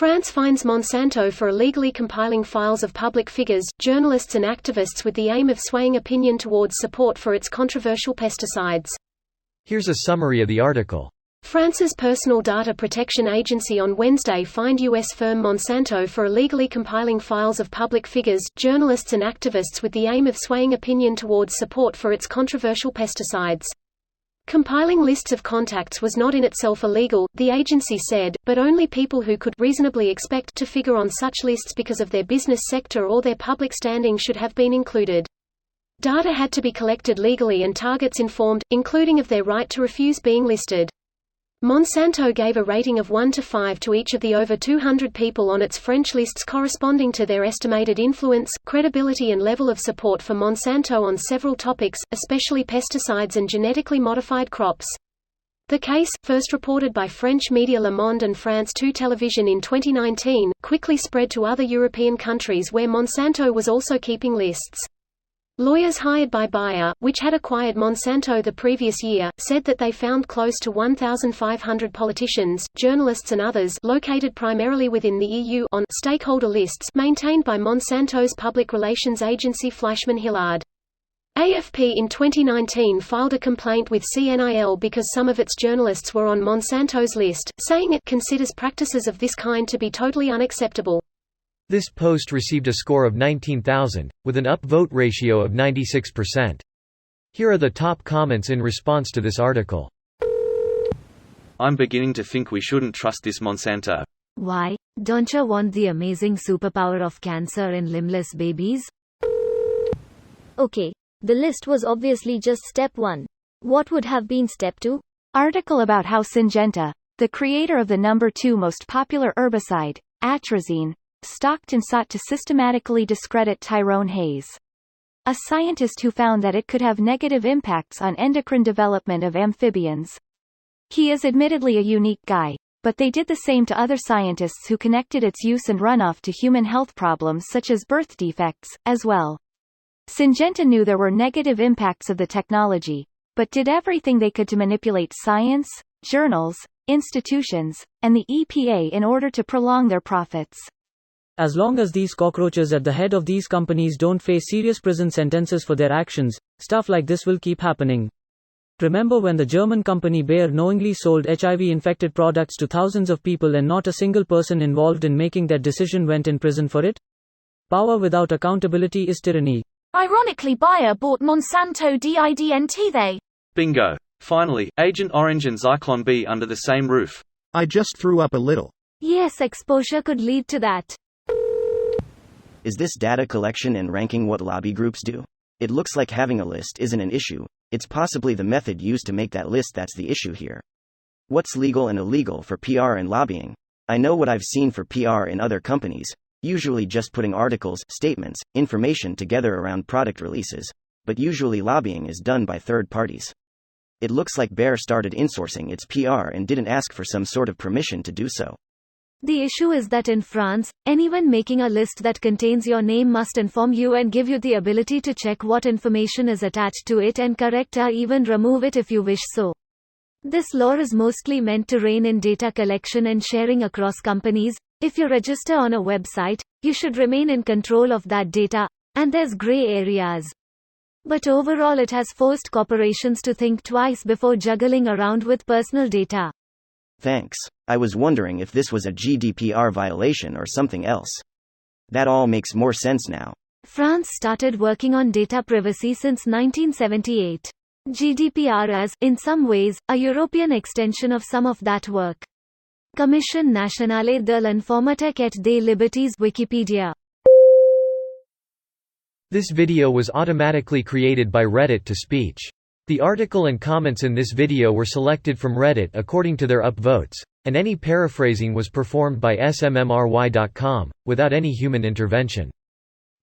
France fines Monsanto for illegally compiling files of public figures, journalists and activists with the aim of swaying opinion towards support for its controversial pesticides. Here's a summary of the article. France's Personal Data Protection Agency on Wednesday fined U.S. firm Monsanto for illegally compiling files of public figures, journalists and activists with the aim of swaying opinion towards support for its controversial pesticides. Compiling lists of contacts was not in itself illegal, the agency said, but only people who could reasonably expect to figure on such lists because of their business sector or their public standing should have been included. Data had to be collected legally and targets informed, including of their right to refuse being listed. Monsanto gave a rating of 1 to 5 to each of the over 200 people on its French lists corresponding to their estimated influence, credibility and level of support for Monsanto on several topics, especially pesticides and genetically modified crops. The case, first reported by French media Le Monde and France 2 Television in 2019, quickly spread to other European countries where Monsanto was also keeping lists. Lawyers hired by Bayer, which had acquired Monsanto the previous year, said that they found close to 1,500 politicians, journalists and others located primarily within the EU on stakeholder lists maintained by Monsanto's public relations agency Fleischmann-Hillard. AFP in 2019 filed a complaint with CNIL because some of its journalists were on Monsanto's list, saying it considers practices of this kind to be totally unacceptable. This post received a score of 19,000, with an upvote ratio of 96%. Here are the top comments in response to this article. I'm beginning to think we shouldn't trust this Monsanto. Why? Don't you want the amazing superpower of cancer in limbless babies? Okay, the list was obviously just step 1. What would have been step 2? Article about how Syngenta, the creator of the number 2 most popular herbicide, atrazine, stalked and sought to systematically discredit Tyrone Hayes, a scientist who found that it could have negative impacts on endocrine development of amphibians. He is admittedly a unique guy, but they did the same to other scientists who connected its use and runoff to human health problems such as birth defects, as well. Syngenta knew there were negative impacts of the technology, but did everything they could to manipulate science, journals, institutions, and the EPA in order to prolong their profits. As long as these cockroaches at the head of these companies don't face serious prison sentences for their actions, stuff like this will keep happening. Remember when the German company Bayer knowingly sold HIV-infected products to thousands of people and not a single person involved in making that decision went in prison for it? Power without accountability is tyranny. Ironically, Bayer bought Monsanto didn't they? Bingo. Finally, Agent Orange and Zyklon B under the same roof. I just threw up a little. Yes, exposure could lead to that. Is this data collection and ranking what lobby groups do? It looks like having a list isn't an issue, it's possibly the method used to make that list that's the issue here. What's legal and illegal for PR and lobbying? I know what I've seen for PR in other companies, usually just putting articles, statements, information together around product releases, but usually lobbying is done by third parties. It looks like Bayer started insourcing its PR and didn't ask for some sort of permission to do so. The issue is that in France, anyone making a list that contains your name must inform you and give you the ability to check what information is attached to it and correct or even remove it if you wish so. This law is mostly meant to rein in data collection and sharing across companies. If you register on a website, you should remain in control of that data, and there's gray areas. But overall it has forced corporations to think twice before juggling around with personal data. Thanks. I was wondering if this was a GDPR violation or something else. That all makes more sense now. France started working on data privacy since 1978. GDPR is, in some ways, a European extension of some of that work. Commission nationale de l'informatique et des libertés Wikipedia. This video was automatically created by Reddit to speech. The article and comments in this video were selected from Reddit according to their upvotes, and any paraphrasing was performed by smmry.com, without any human intervention.